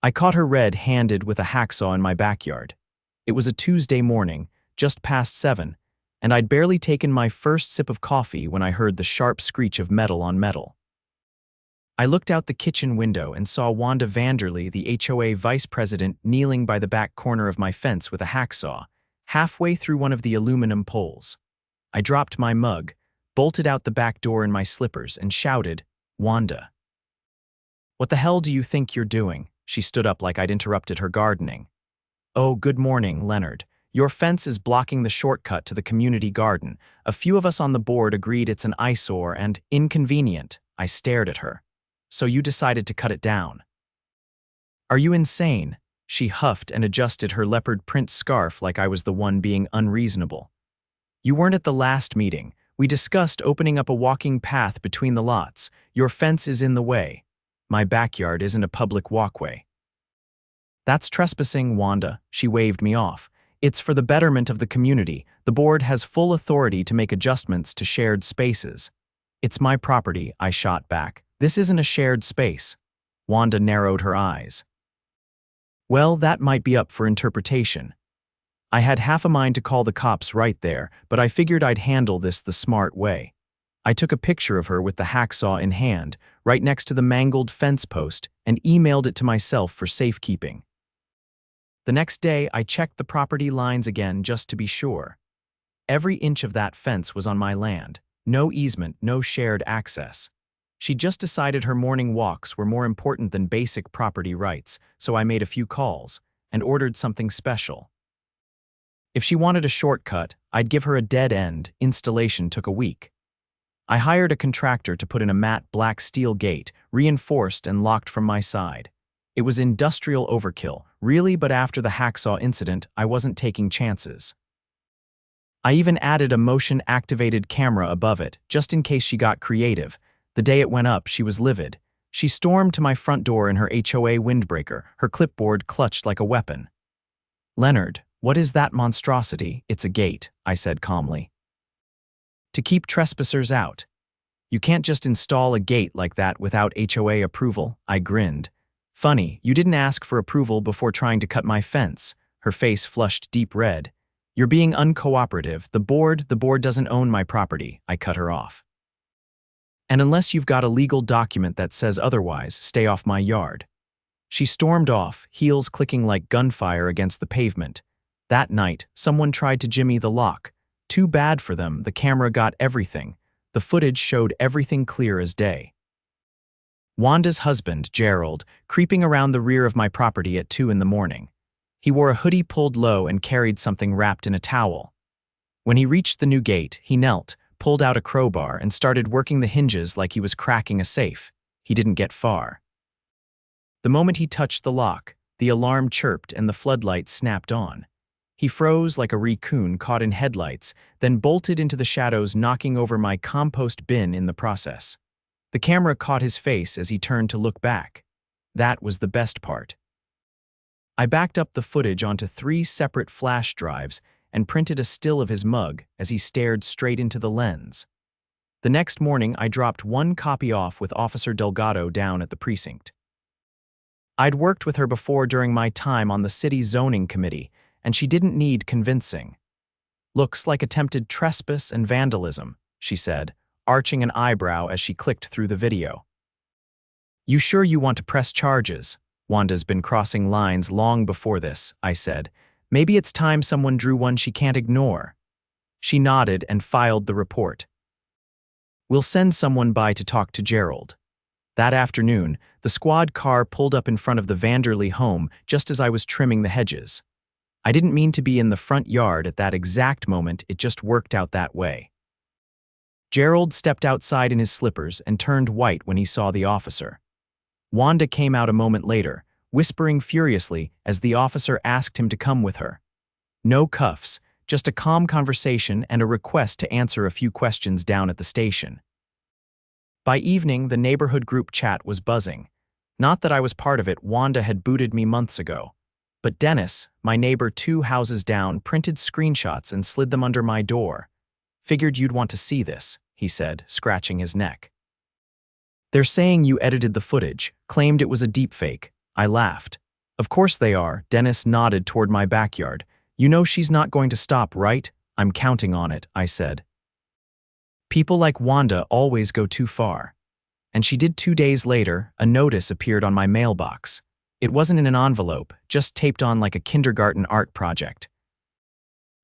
I caught her red-handed with a hacksaw in my backyard. It was a Tuesday morning, just past 7, and I'd barely taken my first sip of coffee when I heard the sharp screech of metal on metal. I looked out the kitchen window and saw Wanda Vanderley, the HOA vice president, kneeling by the back corner of my fence with a hacksaw, halfway through one of the aluminum poles. I dropped my mug, bolted out the back door in my slippers, and shouted, "Wanda. What the hell do you think you're doing?" She stood up like I'd interrupted her gardening. "Oh, good morning, Leonard. Your fence is blocking the shortcut to the community garden. A few of us on the board agreed it's an eyesore and inconvenient." I stared at her. "So you decided to cut it down?" "Are you insane?" She huffed and adjusted her leopard print scarf like I was the one being unreasonable. "You weren't at the last meeting. We discussed opening up a walking path between the lots. Your fence is in the way. My backyard isn't a public walkway." "That's trespassing, Wanda." She waved me off. "It's for the betterment of the community. The board has full authority to make adjustments to shared spaces." "It's my property," I shot back. "This isn't a shared space." Wanda narrowed her eyes. "Well, that might be up for interpretation." I had half a mind to call the cops right there, but I figured I'd handle this the smart way. I took a picture of her with the hacksaw in hand, right next to the mangled fence post, and emailed it to myself for safekeeping. The next day, I checked the property lines again just to be sure. Every inch of that fence was on my land. No easement, no shared access. She just decided her morning walks were more important than basic property rights, so I made a few calls and ordered something special. If she wanted a shortcut, I'd give her a dead end. Installation took a week. I hired a contractor to put in a matte black steel gate, reinforced and locked from my side. It was industrial overkill, really, but after the hacksaw incident, I wasn't taking chances. I even added a motion-activated camera above it, just in case she got creative. The day it went up, she was livid. She stormed to my front door in her HOA windbreaker, her clipboard clutched like a weapon. "Leonard, what is that monstrosity?" "It's a gate," I said calmly. "To keep trespassers out. You can't just install a gate like that without HOA approval." I grinned. "Funny, you didn't ask for approval before trying to cut my fence." Her face flushed deep red. "You're being uncooperative. The board doesn't own my property." I cut her off. "And unless you've got a legal document that says otherwise, stay off my yard." She stormed off, heels clicking like gunfire against the pavement. That night, someone tried to jimmy the lock. Too bad for them, the camera got everything. The footage showed everything clear as day. Wanda's husband, Gerald, creeping around the rear of my property at 2 in the morning. He wore a hoodie pulled low and carried something wrapped in a towel. When he reached the new gate, he knelt, pulled out a crowbar, and started working the hinges like he was cracking a safe. He didn't get far. The moment he touched the lock, the alarm chirped and the floodlights snapped on. He froze like a raccoon caught in headlights, then bolted into the shadows, knocking over my compost bin in the process. The camera caught his face as he turned to look back. That was the best part. I backed up the footage onto 3 separate flash drives and printed a still of his mug as he stared straight into the lens. The next morning, I dropped 1 copy off with Officer Delgado down at the precinct. I'd worked with her before during my time on the city zoning committee, and she didn't need convincing. "Looks like attempted trespass and vandalism," she said, arching an eyebrow as she clicked through the video. "You sure you want to press charges?" "Wanda's been crossing lines long before this," I said. "Maybe it's time someone drew one she can't ignore." She nodded and filed the report. "We'll send someone by to talk to Gerald." That afternoon, the squad car pulled up in front of the Vanderley home just as I was trimming the hedges. I didn't mean to be in the front yard at that exact moment, it just worked out that way. Gerald stepped outside in his slippers and turned white when he saw the officer. Wanda came out a moment later, whispering furiously as the officer asked him to come with her. No cuffs, just a calm conversation and a request to answer a few questions down at the station. By evening, the neighborhood group chat was buzzing. Not that I was part of it, Wanda had booted me months ago. But Dennis, my neighbor 2 houses down, printed screenshots and slid them under my door. "Figured you'd want to see this," he said, scratching his neck. "They're saying you edited the footage, claimed it was a deepfake." I laughed. Of course they are, Dennis nodded toward my backyard. You know she's not going to stop, right? I'm counting on it, I said. People like Wanda always go too far. And she did. 2 days later, a notice appeared on my mailbox. It wasn't in an envelope, just taped on like a kindergarten art project.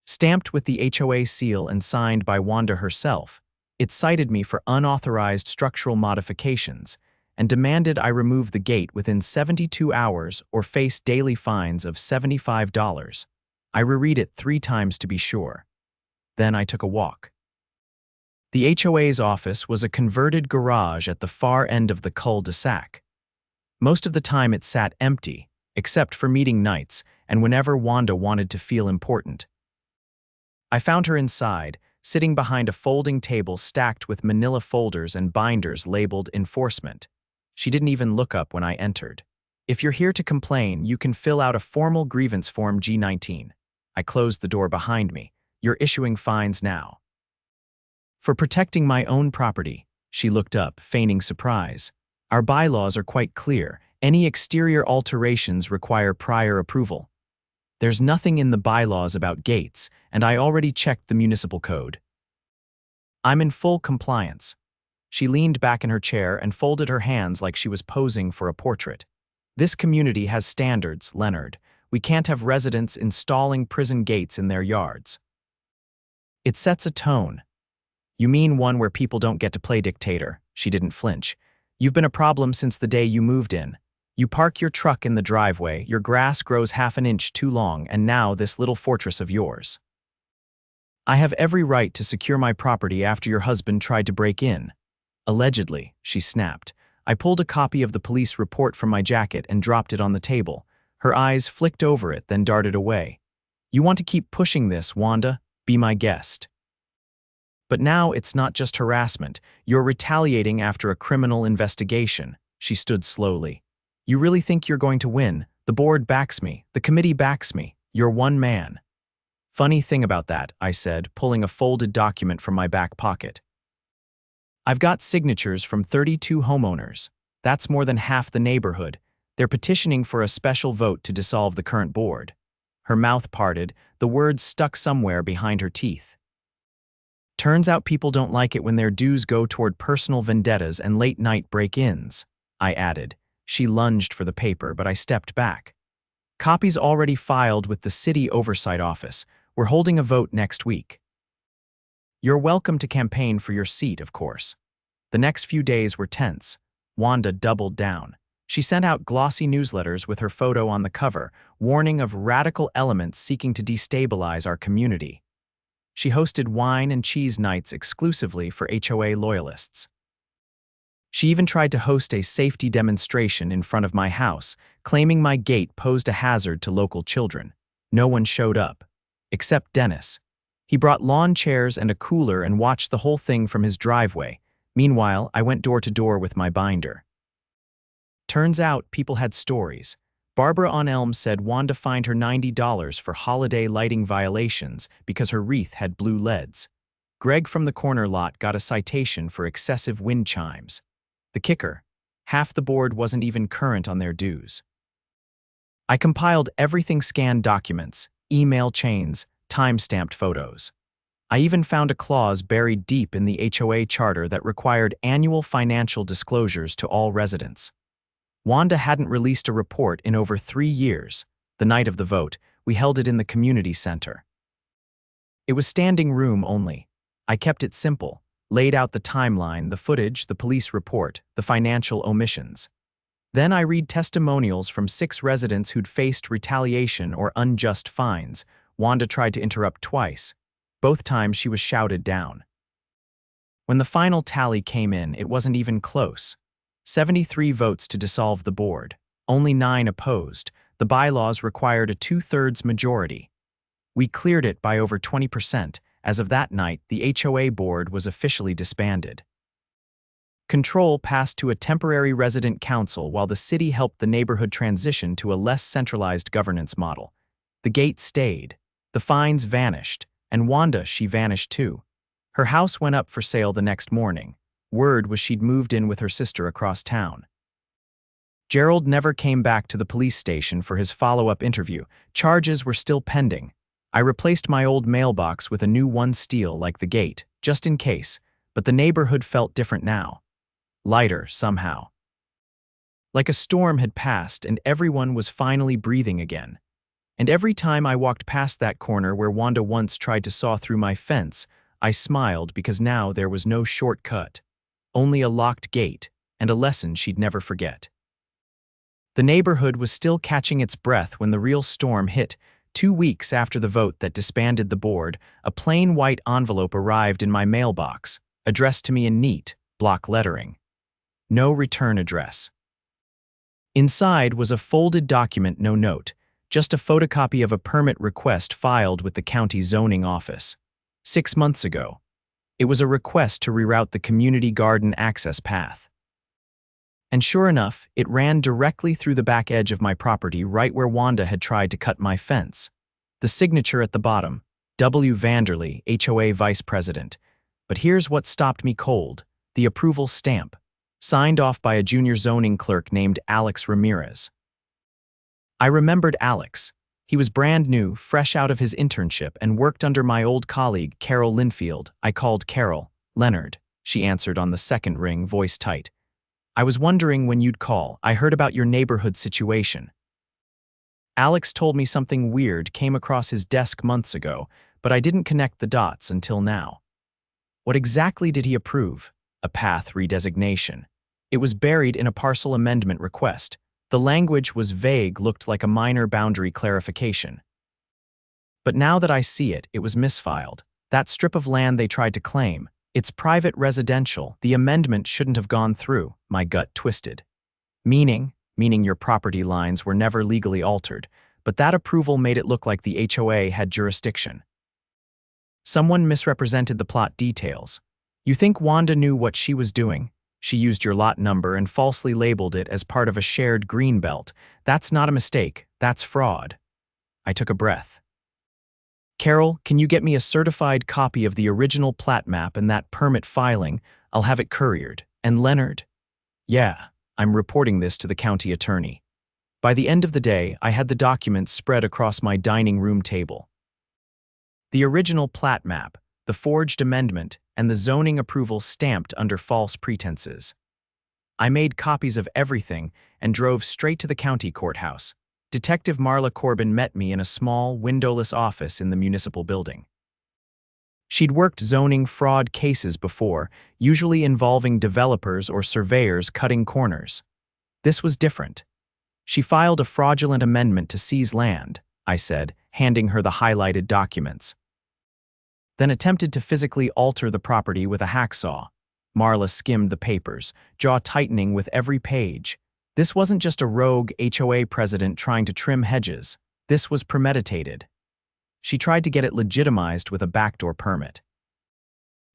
Stamped with the HOA seal and signed by Wanda herself, it cited me for unauthorized structural modifications and demanded I remove the gate within 72 hours or face daily fines of $75. I reread it 3 times to be sure. Then I took a walk. The HOA's office was a converted garage at the far end of the cul-de-sac. Most of the time it sat empty, except for meeting nights and whenever Wanda wanted to feel important. I found her inside, sitting behind a folding table stacked with manila folders and binders labeled enforcement. She didn't even look up when I entered. If you're here to complain, you can fill out a formal grievance form G19. I closed the door behind me. You're issuing fines now. For protecting my own property, she looked up, feigning surprise. Our bylaws are quite clear. Any exterior alterations require prior approval. There's nothing in the bylaws about gates, and I already checked the municipal code. I'm in full compliance. She leaned back in her chair and folded her hands like she was posing for a portrait. This community has standards, Leonard. We can't have residents installing prison gates in their yards. It sets a tone. You mean one where people don't get to play dictator? She didn't flinch. You've been a problem since the day you moved in. You park your truck in the driveway, your grass grows half an inch too long, and now this little fortress of yours. I have every right to secure my property after your husband tried to break in. Allegedly, she snapped. I pulled a copy of the police report from my jacket and dropped it on the table. Her eyes flicked over it, then darted away. You want to keep pushing this, Wanda? Be my guest. But now it's not just harassment. You're retaliating after a criminal investigation. She stood slowly. You really think you're going to win? The board backs me. The committee backs me. You're one man. Funny thing about that, I said, pulling a folded document from my back pocket. I've got signatures from 32 homeowners. That's more than half the neighborhood. They're petitioning for a special vote to dissolve the current board. Her mouth parted, the words stuck somewhere behind her teeth. Turns out people don't like it when their dues go toward personal vendettas and late-night break-ins, I added. She lunged for the paper, but I stepped back. Copies already filed with the City Oversight Office. We're holding a vote next week. You're welcome to campaign for your seat, of course. The next few days were tense. Wanda doubled down. She sent out glossy newsletters with her photo on the cover, warning of radical elements seeking to destabilize our community. She hosted wine and cheese nights exclusively for HOA loyalists. She even tried to host a safety demonstration in front of my house, claiming my gate posed a hazard to local children. No one showed up, except Dennis. He brought lawn chairs and a cooler and watched the whole thing from his driveway. Meanwhile, I went door to door with my binder. Turns out people had stories. Barbara on Elm said Wanda fined her $90 for holiday lighting violations because her wreath had blue LEDs. Greg from the corner lot got a citation for excessive wind chimes. The kicker, half the board wasn't even current on their dues. I compiled everything: scanned documents, email chains, time-stamped photos. I even found a clause buried deep in the HOA charter that required annual financial disclosures to all residents. Wanda hadn't released a report in over 3 years. The night of the vote, we held it in the community center. It was standing room only. I kept it simple, laid out the timeline, the footage, the police report, the financial omissions. Then I read testimonials from 6 residents who'd faced retaliation or unjust fines. Wanda tried to interrupt twice. Both times she was shouted down. When the final tally came in, it wasn't even close. 73 votes to dissolve the board. Only 9 opposed. The bylaws required a 2/3 majority. We cleared it by over 20%. As of that night, the HOA board was officially disbanded. Control passed to a temporary resident council while the city helped the neighborhood transition to a less centralized governance model. The gate stayed. The fines vanished. And Wanda, she vanished too. Her house went up for sale the next morning. Word was she'd moved in with her sister across town. Gerald never came back to the police station for his follow-up interview. Charges were still pending. I replaced my old mailbox with a new one steel like the gate, just in case, but the neighborhood felt different now. Lighter, somehow. Like a storm had passed and everyone was finally breathing again. And every time I walked past that corner where Wanda once tried to saw through my fence, I smiled because now there was no shortcut. Only a locked gate, and a lesson she'd never forget. The neighborhood was still catching its breath when the real storm hit. 2 weeks after the vote that disbanded the board, a plain white envelope arrived in my mailbox, addressed to me in neat, block lettering. No return address. Inside was a folded document, no note, just a photocopy of a permit request filed with the county zoning office. 6 months ago. It was a request to reroute the community garden access path. And sure enough, it ran directly through the back edge of my property right where Wanda had tried to cut my fence. The signature at the bottom, W. Vanderley, HOA Vice President. But here's what stopped me cold, the approval stamp, signed off by a junior zoning clerk named Alex Ramirez. I remembered Alex. He was brand new, fresh out of his internship, and worked under my old colleague, Carol Linfield. I called Carol. Leonard, she answered on the second ring, voice tight. I was wondering when you'd call. I heard about your neighborhood situation. Alex told me something weird came across his desk months ago, but I didn't connect the dots until now. What exactly did he approve? A path redesignation. It was buried in a parcel amendment request. The language was vague, looked like a minor boundary clarification. But now that I see it, it was misfiled. That strip of land they tried to claim, it's private residential. The amendment shouldn't have gone through. My gut twisted. Meaning your property lines were never legally altered, but that approval made it look like the HOA had jurisdiction. Someone misrepresented the plot details. You think Wanda knew what she was doing? She used your lot number and falsely labeled it as part of a shared green belt. That's not a mistake, that's fraud. I took a breath. Carol, can you get me a certified copy of the original plat map and that permit filing? I'll have it couriered. And Leonard? Yeah, I'm reporting this to the county attorney. By the end of the day, I had the documents spread across my dining room table. The original plat map, the forged amendment, and the zoning approval stamped under false pretenses. I made copies of everything and drove straight to the county courthouse. Detective Marla Corbin met me in a small, windowless office in the municipal building. She'd worked zoning fraud cases before, usually involving developers or surveyors cutting corners. This was different. She filed a fraudulent amendment to seize land, I said, handing her the highlighted documents. Then attempted to physically alter the property with a hacksaw. Marla skimmed the papers, jaw tightening with every page. This wasn't just a rogue HOA president trying to trim hedges. This was premeditated. She tried to get it legitimized with a backdoor permit.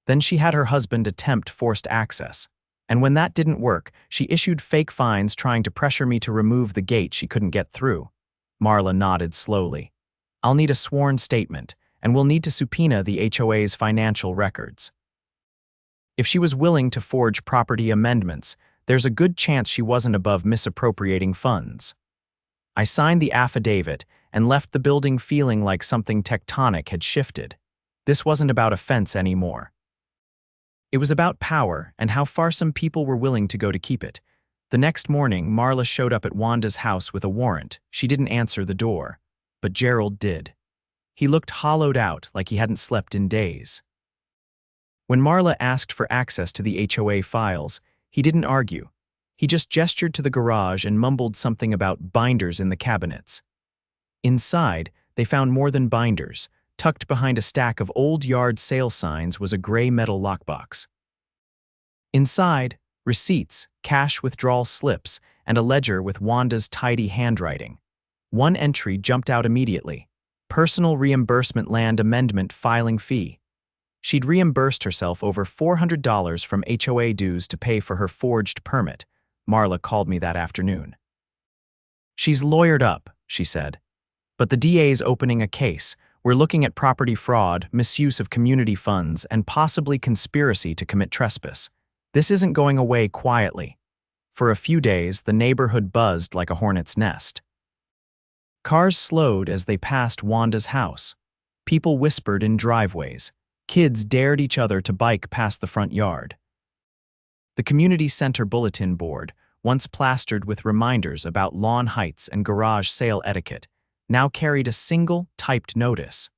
Then she had her husband attempt forced access. And when that didn't work, she issued fake fines trying to pressure me to remove the gate she couldn't get through. Marla nodded slowly. I'll need a sworn statement, and we'll need to subpoena the HOA's financial records. If she was willing to forge property amendments, there's a good chance she wasn't above misappropriating funds. I signed the affidavit and left the building feeling like something tectonic had shifted. This wasn't about a fence anymore. It was about power and how far some people were willing to go to keep it. The next morning, Marla showed up at Wanda's house with a warrant. She didn't answer the door, but Gerald did. He looked hollowed out like he hadn't slept in days. When Marla asked for access to the HOA files, he didn't argue. He just gestured to the garage and mumbled something about binders in the cabinets. Inside, they found more than binders. Tucked behind a stack of old yard sale signs was a gray metal lockbox. Inside, receipts, cash withdrawal slips, and a ledger with Wanda's tidy handwriting. One entry jumped out immediately. Personal reimbursement land amendment filing fee. She'd reimbursed herself over $400 from HOA dues to pay for her forged permit. Marla called me that afternoon. She's lawyered up, she said. But the DA's opening a case. We're looking at property fraud, misuse of community funds, and possibly conspiracy to commit trespass. This isn't going away quietly. For a few days, the neighborhood buzzed like a hornet's nest. Cars slowed as they passed Wanda's house. People whispered in driveways. Kids dared each other to bike past the front yard. The community center bulletin board, once plastered with reminders about lawn heights and garage sale etiquette, now carried a single, typed notice.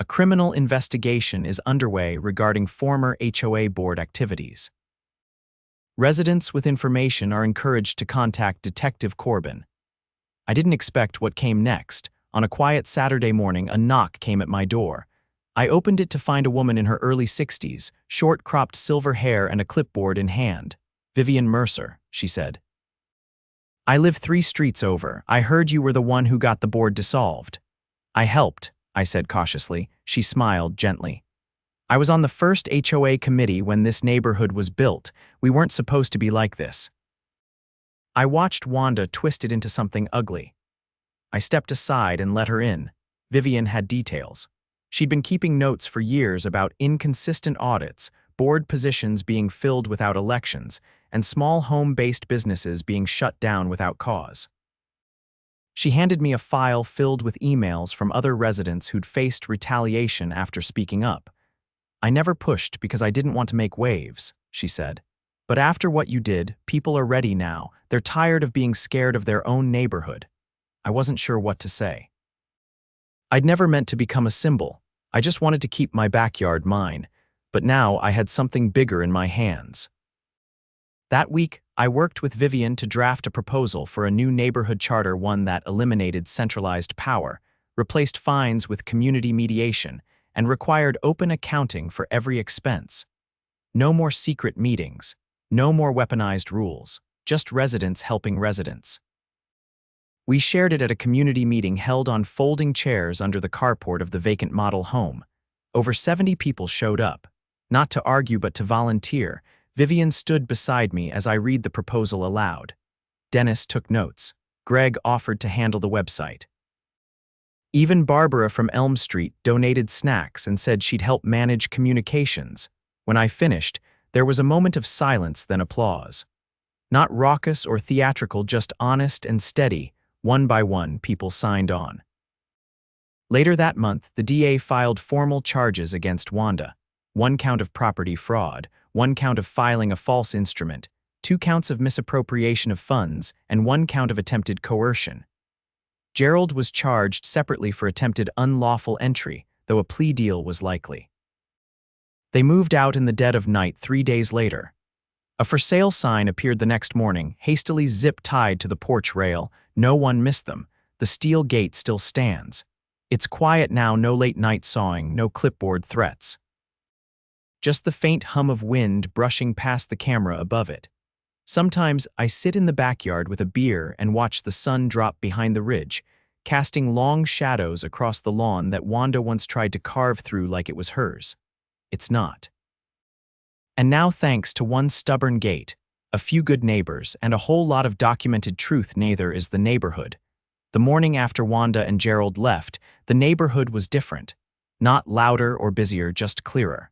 A criminal investigation is underway regarding former HOA board activities. Residents with information are encouraged to contact Detective Corbin. I didn't expect what came next. On a quiet Saturday morning, a knock came at my door. I opened it to find a woman in her early 60s, short-cropped silver hair and a clipboard in hand. "Vivian Mercer," she said. "I live 3 streets over. I heard you were the one who got the board dissolved." "I helped," I said cautiously. She smiled gently. "I was on the first HOA committee when this neighborhood was built. We weren't supposed to be like this." I watched Wanda twist it into something ugly. I stepped aside and let her in. Vivian had details. She'd been keeping notes for years about inconsistent audits, board positions being filled without elections, and small home-based businesses being shut down without cause. She handed me a file filled with emails from other residents who'd faced retaliation after speaking up. "I never pushed because I didn't want to make waves," she said. "But after what you did, people are ready now. They're tired of being scared of their own neighborhood." I wasn't sure what to say. I'd never meant to become a symbol. I just wanted to keep my backyard mine. But now I had something bigger in my hands. That week, I worked with Vivian to draft a proposal for a new neighborhood charter, one that eliminated centralized power, replaced fines with community mediation, and required open accounting for every expense. No more secret meetings, no more weaponized rules, just residents helping residents. We shared it at a community meeting held on folding chairs under the carport of the vacant model home. Over 70 people showed up. Not to argue but to volunteer. Vivian stood beside me as I read the proposal aloud. Dennis took notes. Greg offered to handle the website. Even Barbara from Elm Street donated snacks and said she'd help manage communications. When I finished, there was a moment of silence, then applause. Not raucous or theatrical, just honest and steady. One by one, people signed on. Later that month, the DA filed formal charges against Wanda. 1 count of property fraud, 1 count of filing a false instrument, 2 counts of misappropriation of funds, and 1 count of attempted coercion. Gerald was charged separately for attempted unlawful entry, though a plea deal was likely. They moved out in the dead of night 3 days later. A for sale sign appeared the next morning, hastily zip-tied to the porch rail. No one missed them. The steel gate still stands. It's quiet now, no late-night sawing, no clipboard threats. Just the faint hum of wind brushing past the camera above it. Sometimes I sit in the backyard with a beer and watch the sun drop behind the ridge, casting long shadows across the lawn that Wanda once tried to carve through like it was hers. It's not. And now, thanks to one stubborn gate, a few good neighbors, and a whole lot of documented truth, neither is the neighborhood. The morning after Wanda and Gerald left, the neighborhood was different. Not louder or busier, just clearer.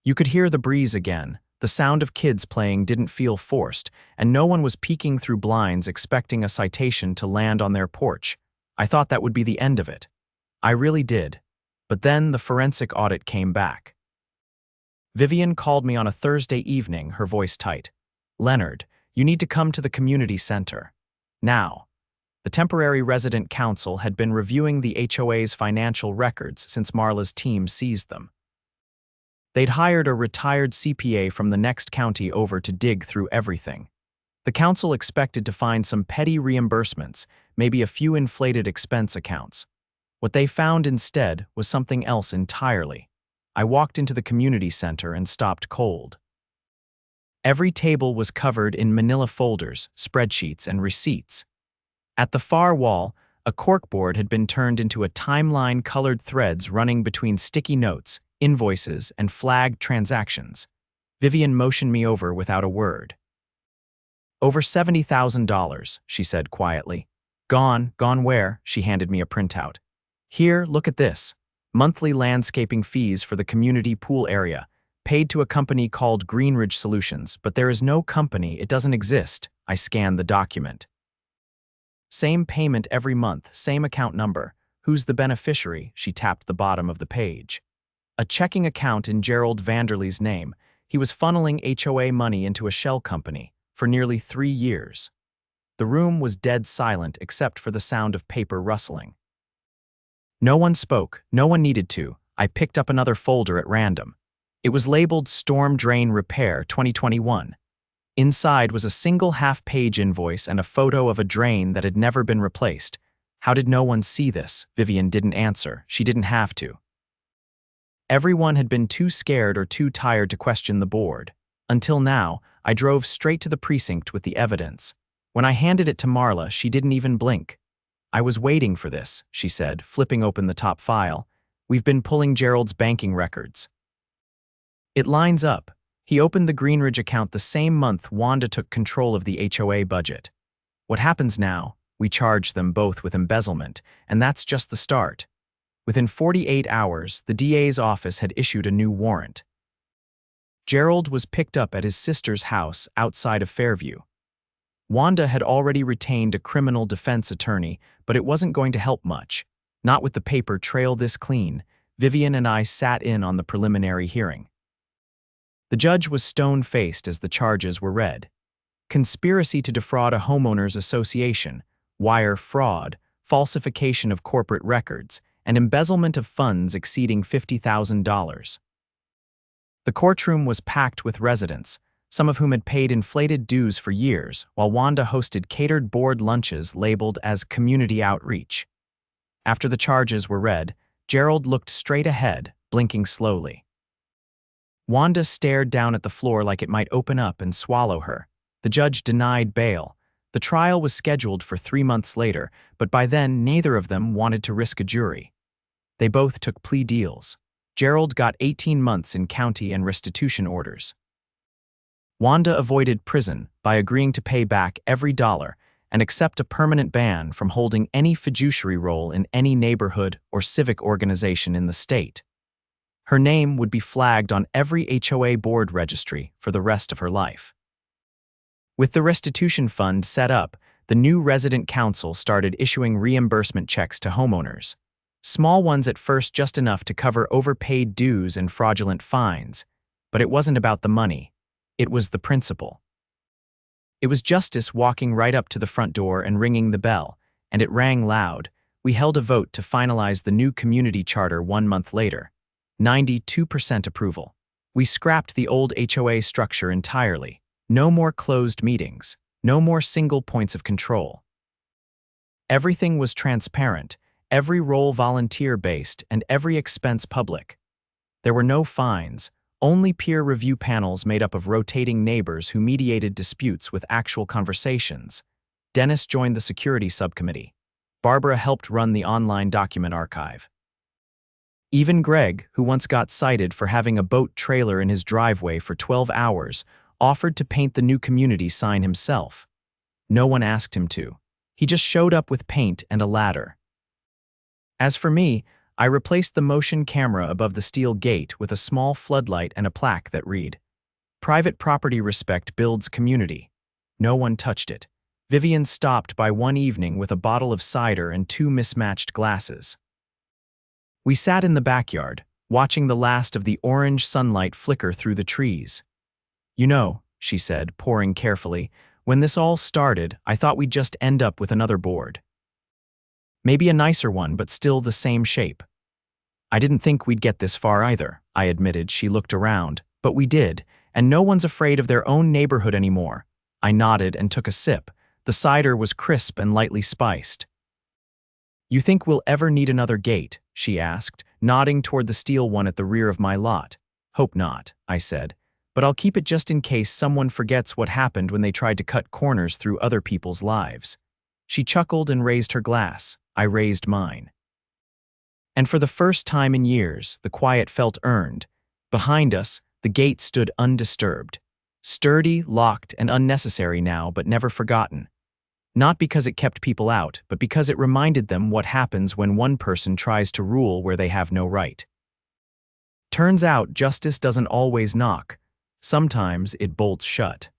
You could hear the breeze again. The sound of kids playing didn't feel forced, and no one was peeking through blinds expecting a citation to land on their porch. I thought that would be the end of it. I really did. But then the forensic audit came back. Vivian called me on a Thursday evening, her voice tight. "Leonard, you need to come to the community center. Now." The temporary resident council had been reviewing the HOA's financial records since Marla's team seized them. They'd hired a retired CPA from the next county over to dig through everything. The council expected to find some petty reimbursements, maybe a few inflated expense accounts. What they found instead was something else entirely. I walked into the community center and stopped cold. Every table was covered in manila folders, spreadsheets, and receipts. At the far wall, a corkboard had been turned into a timeline-colored threads running between sticky notes, invoices, and flagged transactions. Vivian motioned me over without a word. "Over $70,000, she said quietly. Gone where?" She handed me a printout. "Here, look at this. Monthly landscaping fees for the community pool area. Paid to a company called Greenridge Solutions, but there is no company, it doesn't exist. I scanned the document. Same payment every month, same account number. Who's the beneficiary? She tapped the bottom of the page. A checking account in Gerald Vanderlee's name. He was funneling HOA money into a shell company for nearly 3 years. The room was dead silent except for the sound of paper rustling. No one spoke, no one needed to. I picked up another folder at random. It was labeled Storm Drain Repair 2021. Inside was a single half-page invoice and a photo of a drain that had never been replaced. How did no one see this? Vivian didn't answer. She didn't have to. Everyone had been too scared or too tired to question the board. Until now, I drove straight to the precinct with the evidence. When I handed it to Marla, she didn't even blink. I was waiting for this, she said, flipping open the top file. We've been pulling Gerald's banking records. It lines up. He opened the Greenridge account the same month Wanda took control of the HOA budget. What happens now? We charge them both with embezzlement, and that's just the start. Within 48 hours, the DA's office had issued a new warrant. Gerald was picked up at his sister's house outside of Fairview. Wanda had already retained a criminal defense attorney, but it wasn't going to help much. Not with the paper trail this clean. Vivian and I sat in on the preliminary hearing. The judge was stone-faced as the charges were read. Conspiracy to defraud a homeowners association, wire fraud, falsification of corporate records, and embezzlement of funds exceeding $50,000. The courtroom was packed with residents, some of whom had paid inflated dues for years, while Wanda hosted catered board lunches labeled as community outreach. After the charges were read, Gerald looked straight ahead, blinking slowly. Wanda stared down at the floor like it might open up and swallow her. The judge denied bail. The trial was scheduled for 3 months later, but by then neither of them wanted to risk a jury. They both took plea deals. Gerald got 18 months in county and restitution orders. Wanda avoided prison by agreeing to pay back every dollar and accept a permanent ban from holding any fiduciary role in any neighborhood or civic organization in the state. Her name would be flagged on every HOA board registry for the rest of her life. With the restitution fund set up, the new resident council started issuing reimbursement checks to homeowners. Small ones at first, just enough to cover overpaid dues and fraudulent fines. But it wasn't about the money. It was the principle. It was justice walking right up to the front door and ringing the bell, and it rang loud. We held a vote to finalize the new community charter 1 month later. 92% approval. We scrapped the old HOA structure entirely. No more closed meetings. No more single points of control. Everything was transparent, every role volunteer-based, and every expense public. There were no fines, only peer review panels made up of rotating neighbors who mediated disputes with actual conversations. Dennis joined the security subcommittee. Barbara helped run the online document archive. Even Greg, who once got cited for having a boat trailer in his driveway for 12 hours, offered to paint the new community sign himself. No one asked him to. He just showed up with paint and a ladder. As for me, I replaced the motion camera above the steel gate with a small floodlight and a plaque that read, "Private property respect builds community." No one touched it. Vivian stopped by one evening with a bottle of cider and 2 mismatched glasses. We sat in the backyard, watching the last of the orange sunlight flicker through the trees. "You know," she said, pouring carefully, "when this all started, I thought we'd just end up with another board. Maybe a nicer one, but still the same shape." "I didn't think we'd get this far either," I admitted. She looked around. "But we did, and no one's afraid of their own neighborhood anymore." I nodded and took a sip. The cider was crisp and lightly spiced. "You think we'll ever need another gate?" she asked, nodding toward the steel one at the rear of my lot. "Hope not," I said, "but I'll keep it just in case someone forgets what happened when they tried to cut corners through other people's lives." She chuckled and raised her glass. I raised mine. And for the first time in years, the quiet felt earned. Behind us, the gate stood undisturbed. Sturdy, locked, and unnecessary now, but never forgotten. Not because it kept people out, but because it reminded them what happens when one person tries to rule where they have no right. Turns out justice doesn't always knock. Sometimes it bolts shut.